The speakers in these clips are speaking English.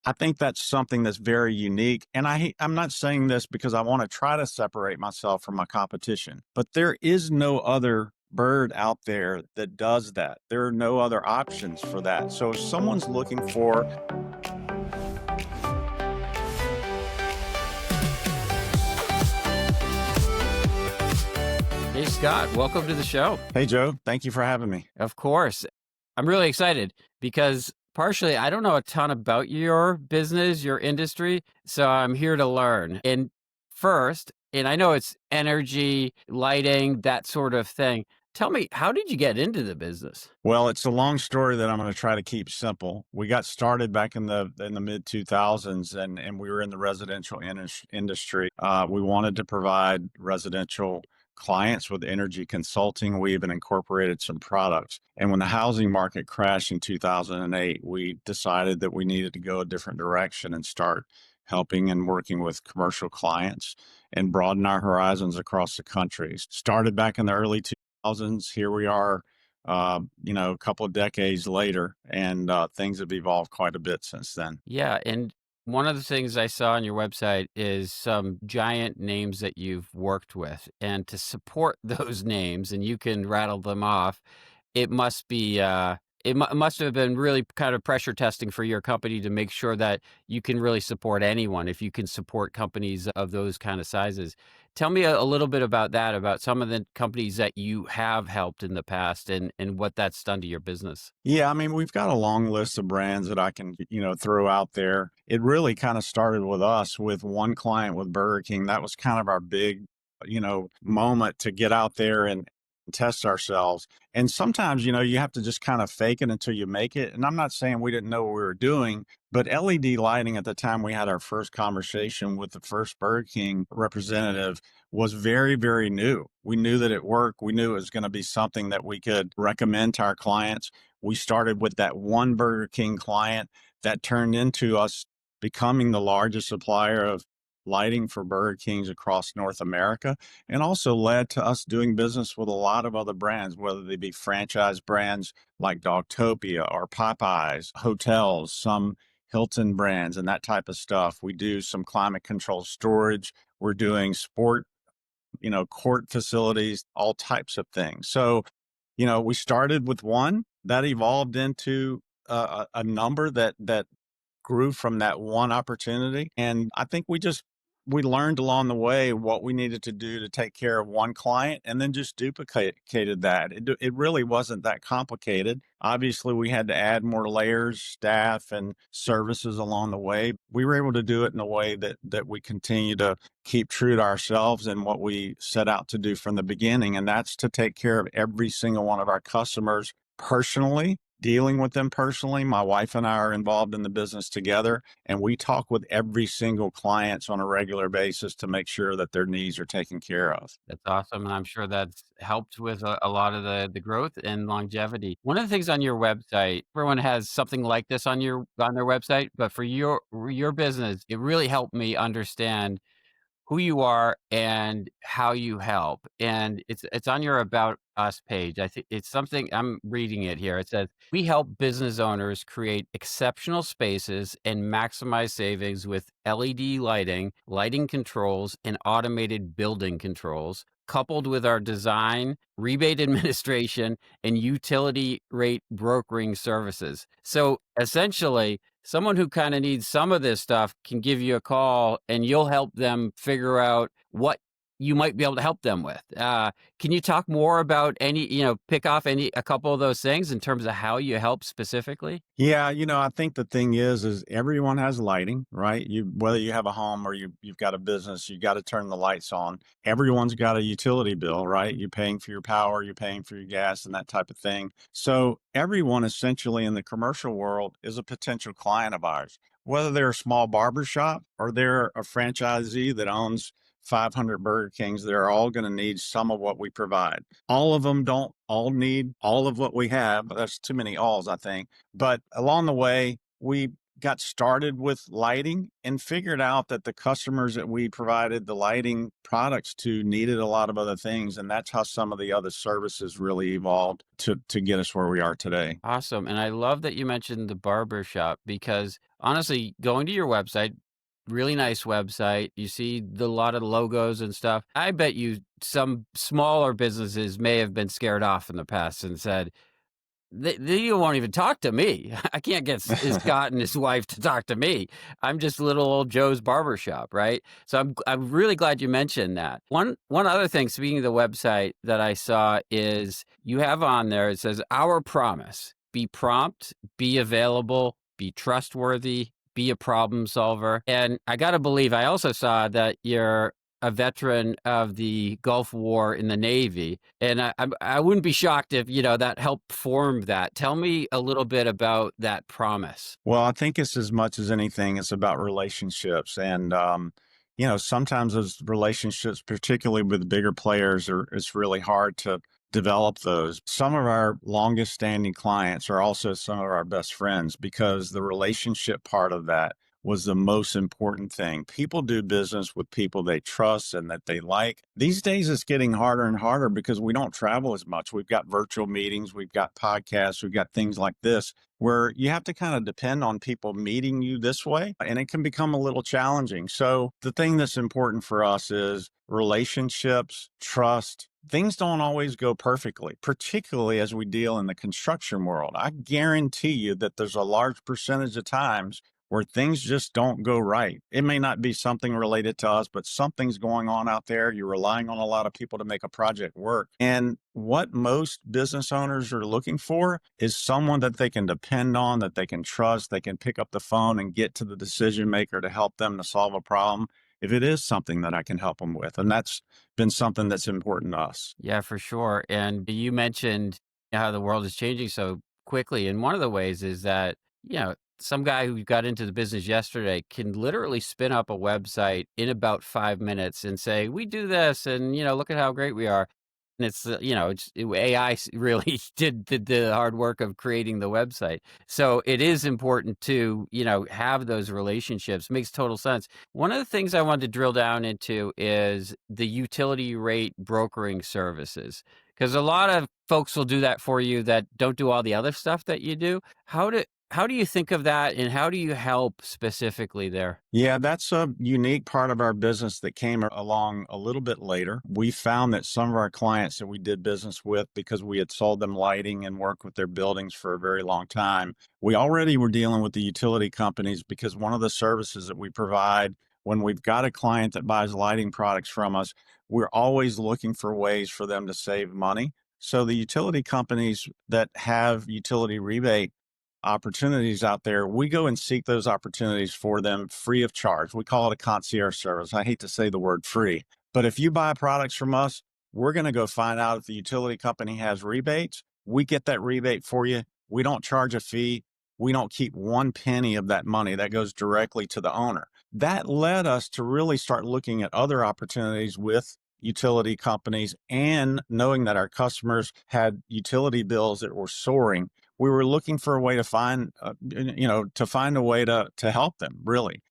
I think that's something that's very unique. And I'm not saying this because I want to try to separate myself from my competition, but there is no other bird out there that does that. There are no other options for that. So if someone's looking for, Hey, Scott, welcome to the show. hey, Joe, thank you for having me. Of course. I'm really excited because partially I don't know a ton about your business, your industry, so I'm here to learn. And first, and I know it's energy, lighting, that sort of thing. Tell me, how did you get into the business? Well, it's a long story that I'm going to try to keep simple. We got started back in the mid 2000s, and we were in the residential industry. We wanted to provide residential clients with energy consulting. We even incorporated some products. And when the housing market crashed in 2008, we decided that we needed to go a different direction and start helping and working with commercial clients and broaden our horizons across the country. Started back in the early 2000s. Here we are, a couple of decades later, and things have evolved quite a bit since then. Yeah, and one of the things I saw on your website is some giant names that you've worked with. And to support those names, and you can rattle them off, it must be must have been really kind of pressure testing for your company to make sure that you can really support anyone if you can support companies of those kind of sizes. Tell me a little bit about that, about some of the companies that you have helped in the past and what that's done to your business. Yeah, I mean, we've got a long list of brands that I can, throw out there. It really kind of started with us with one client with Burger King. That was kind of our big, moment to get out there and test ourselves. And sometimes, you have to just kind of fake it until you make it. And I'm not saying we didn't know what we were doing, but LED lighting at the time we had our first conversation with the first Burger King representative was very, very new. We knew that it worked. We knew it was going to be something that we could recommend to our clients. We started with that one Burger King client that turned into us becoming the largest supplier of lighting for Burger Kings across North America, and also led to us doing business with a lot of other brands, whether they be franchise brands like Dogtopia or Popeyes, hotels, some Hilton brands, and that type of stuff. We do some climate control storage. We're doing sport, court facilities, all types of things. So, we started with one that evolved into a number that grew from that one opportunity. And I think we learned along the way what we needed to do to take care of one client and then just duplicated that. It really wasn't that complicated. Obviously, we had to add more layers, staff, and services along the way. We were able to do it in a way that we continue to keep true to ourselves and what we set out to do from the beginning. And that's to take care of every single one of our customers personally, dealing with them personally. My wife and I are involved in the business together, and we talk with every single client on a regular basis to make sure that their needs are taken care of. That's awesome, and I'm sure that's helped with a lot of the growth and longevity. One of the things on your website, everyone has something like this on their website, but for your business, it really helped me understand who you are and how you help. And it's on your About Us page. I think it's something, I'm reading it here. It says, "We help business owners create exceptional spaces and maximize savings with LED lighting, lighting controls, and automated building controls, coupled with our design, rebate administration, and utility rate brokering services." So essentially, someone who kind of needs some of this stuff can give you a call and you'll help them figure out what you might be able to help them with. Can you talk more about pick off a couple of those things in terms of how you help specifically? Yeah, I think the thing is everyone has lighting, right? Whether you have a home or you've got a business, you got to turn the lights on. Everyone's got a utility bill, right? You're paying for your power, you're paying for your gas and that type of thing. So everyone essentially in the commercial world is a potential client of ours, whether they're a small barbershop or they're a franchisee that owns 500 Burger Kings. They're all going to need some of what we provide. All of them don't all need all of what we have. That's too many alls, I think. But along the way, we got started with lighting and figured out that the customers that we provided the lighting products to needed a lot of other things. And that's how some of the other services really evolved to get us where we are today. Awesome. And I love that you mentioned the barber shop because honestly, going to your website, really nice website. You see the lot of logos and stuff. I bet you some smaller businesses may have been scared off in the past and said, they won't even talk to me. I can't get Scott and his wife to talk to me. I'm just little old Joe's barbershop, right? So I'm really glad you mentioned that. One other thing, speaking of the website that I saw is you have on there, it says our promise. Be prompt, be available, be trustworthy, be a problem solver. And I gotta believe I also saw that you're a veteran of the Gulf War in the Navy, and I wouldn't be shocked if, that helped form that. Tell me a little bit about that promise. Well, I think it's as much as anything, it's about relationships. And, sometimes those relationships, particularly with bigger players, it's really hard to develop those. Some of our longest standing clients are also some of our best friends because the relationship part of that was the most important thing. People do business with people they trust and that they like. These days, it's getting harder and harder because we don't travel as much. We've got virtual meetings, we've got podcasts, we've got things like this where you have to kind of depend on people meeting you this way, and it can become a little challenging. So, the thing that's important for us is relationships, trust. Things don't always go perfectly, particularly as we deal in the construction world. I guarantee you that there's a large percentage of times where things just don't go right. It may not be something related to us, but something's going on out there. You're relying on a lot of people to make a project work. And what most business owners are looking for is someone that they can depend on, that they can trust, they can pick up the phone and get to the decision maker to help them to solve a problem if it is something that I can help them with. And that's been something that's important to us. Yeah, for sure. And you mentioned how the world is changing so quickly. And one of the ways is that, some guy who got into the business yesterday can literally spin up a website in about 5 minutes and say, we do this and, look at how great we are. And it's, AI really did the hard work of creating the website. So it is important to, have those relationships. Makes total sense. One of the things I wanted to drill down into is the utility rate brokering services, because a lot of folks will do that for you that don't do all the other stuff that you do. How do you think of that, and how do you help specifically there? Yeah, that's a unique part of our business that came along a little bit later. We found that some of our clients that we did business with, because we had sold them lighting and worked with their buildings for a very long time, we already were dealing with the utility companies because one of the services that we provide when we've got a client that buys lighting products from us, we're always looking for ways for them to save money. So the utility companies that have utility rebate opportunities out there, we go and seek those opportunities for them free of charge. We call it a concierge service. I hate to say the word free, but if you buy products from us, we're going to go find out if the utility company has rebates. We get that rebate for you. We don't charge a fee. We don't keep one penny of that money. That goes directly to the owner. That led us to really start looking at other opportunities with utility companies and knowing that our customers had utility bills that were soaring. We were looking for a way to find, to find a way to help them really.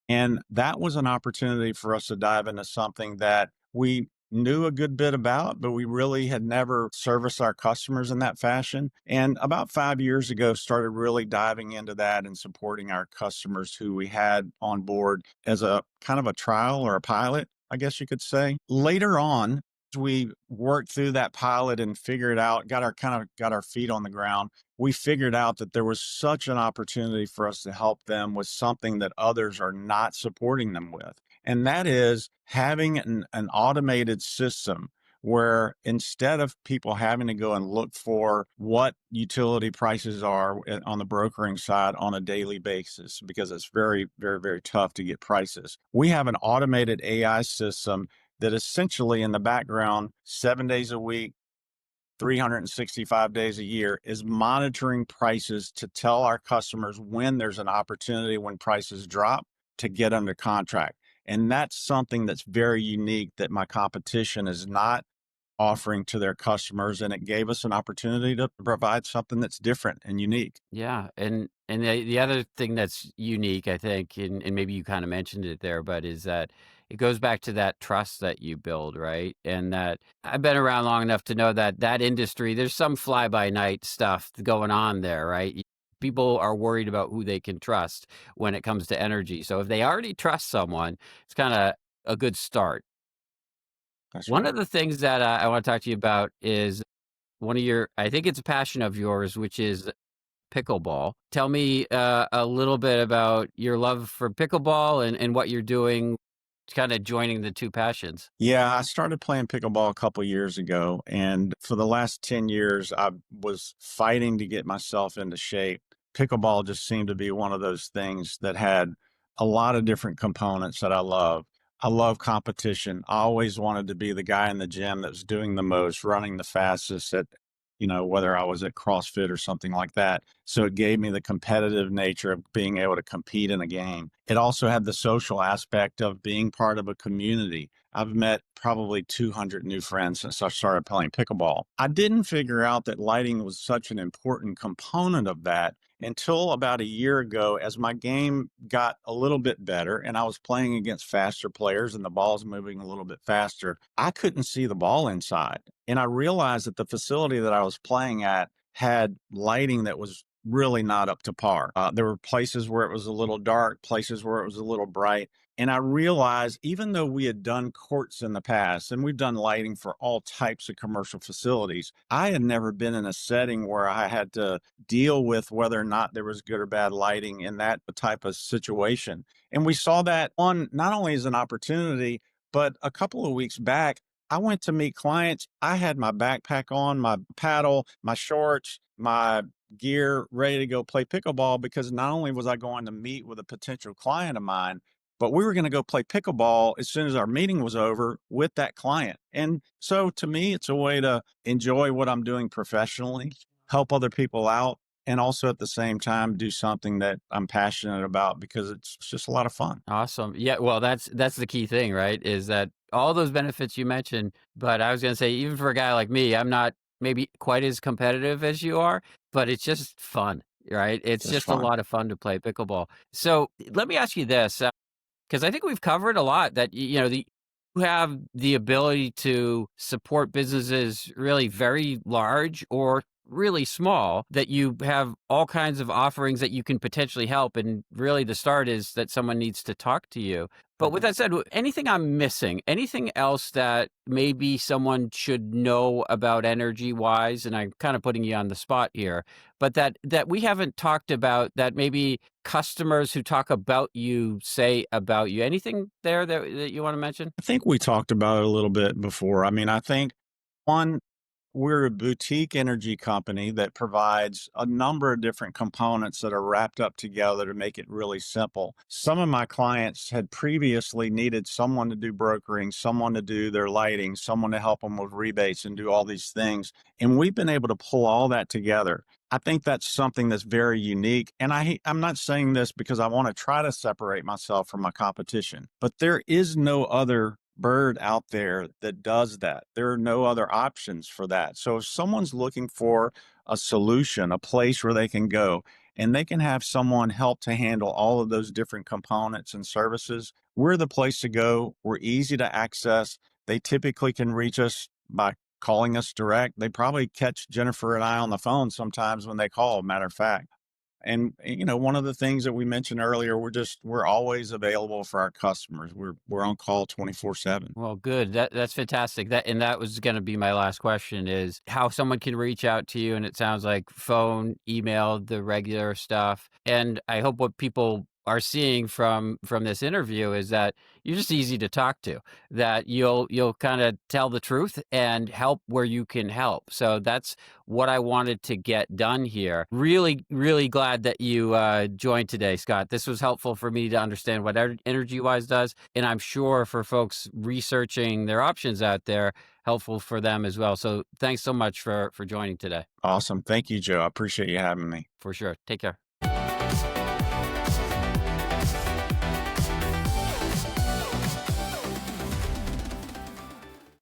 And that was an opportunity for us to dive into something that we knew a good bit about, but we really had never serviced our customers in that fashion. And about 5 years ago, started really diving into that and supporting our customers who we had on board as a kind of a trial or a pilot, I guess you could say. Later on, as we worked through that pilot and figured out, got our feet on the ground, we figured out that there was such an opportunity for us to help them with something that others are not supporting them with. And that is having an automated system where instead of people having to go and look for what utility prices are on the brokering side on a daily basis, because it's very, very, very tough to get prices, we have an automated AI system that essentially in the background, 7 days a week, 365 days a year, is monitoring prices to tell our customers when there's an opportunity when prices drop to get under contract. And that's something that's very unique that my competition is not offering to their customers. And it gave us an opportunity to provide something that's different and unique. Yeah, and the other thing that's unique, I think, and maybe you kinda mentioned it there, but is that it goes back to that trust that you build, right? And that I've been around long enough to know that that industry, there's some fly by night stuff going on there, right? People are worried about who they can trust when it comes to energy. So if they already trust someone, it's kind of a good start. That's One right. of the things that I want to talk to you about is one of your, I think it's a passion of yours, which is pickleball. Tell me a little bit about your love for pickleball and what you're doing, kind of joining the two passions. Yeah, I started playing pickleball a couple years ago, and for the last 10 years, I was fighting to get myself into shape. Pickleball just seemed to be one of those things that had a lot of different components that I love. I love competition. I always wanted to be the guy in the gym that was doing the most, running the fastest at, whether I was at CrossFit or something like that. So it gave me the competitive nature of being able to compete in a game. It also had the social aspect of being part of a community. I've met probably 200 new friends since I started playing pickleball. I didn't figure out that lighting was such an important component of that until about a year ago as my game got a little bit better and I was playing against faster players and the ball's moving a little bit faster. I couldn't see the ball inside. And I realized that the facility that I was playing at had lighting that was really not up to par. There were places where it was a little dark, places where it was a little bright. And I realized even though we had done courts in the past and we've done lighting for all types of commercial facilities, I had never been in a setting where I had to deal with whether or not there was good or bad lighting in that type of situation. And we saw that on not only as an opportunity, but a couple of weeks back, I went to meet clients. I had my backpack on, my paddle, my shorts, my gear ready to go play pickleball because not only was I going to meet with a potential client of mine, but we were going to go play pickleball as soon as our meeting was over with that client. And so to me, it's a way to enjoy what I'm doing professionally, help other people out, and also at the same time do something that I'm passionate about because it's just a lot of fun. Awesome. Yeah, well, that's the key thing, right? Is that all those benefits you mentioned, but I was gonna say, even for a guy like me, I'm not maybe quite as competitive as you are, but it's just fun, right? It's Just just a fun. lot of fun to play pickleball. So let me ask you this, because I think we've covered a lot that you have the ability to support businesses really very large or really small, that you have all kinds of offerings that you can potentially help, and really the start is that someone needs to talk to you. But with that said, anything I'm missing, anything else that maybe someone should know about energy wise, and I'm kind of putting you on the spot here, but that we haven't talked about, that maybe customers who talk about you say about you, anything there that you want to mention? I think we talked about it a little bit before. I mean, I think one, we're a boutique energy company that provides a number of different components that are wrapped up together to make it really simple. Some of my clients had previously needed someone to do brokering, someone to do their lighting, someone to help them with rebates and do all these things. And we've been able to pull all that together. I think that's something that's very unique. And I'm not saying this because I want to try to separate myself from my competition, but there is no other bird out there that does that. There are no other options for that. So if someone's looking for a solution, a place where they can go, and they can have someone help to handle all of those different components and services, we're the place to go. We're easy to access. They typically can reach us by calling us direct. They probably catch Jennifer and I on the phone sometimes when they call, matter of fact. And one of the things that we mentioned earlier, we're always available for our customers. We're on call 24/7. Well, good. That's fantastic. That was going to be my last question, is how someone can reach out to you. And it sounds like phone, email, the regular stuff. And I hope what people are seeing from this interview is that you're just easy to talk to, that you'll kind of tell the truth and help where you can help. So that's what I wanted to get done here. Really, really glad that you joined today, Scott. This was helpful for me to understand what EnergyWise does, and I'm sure for folks researching their options out there, helpful for them as well. So thanks so much for joining today. Awesome. Thank you, Joe. I appreciate you having me. For sure. Take care.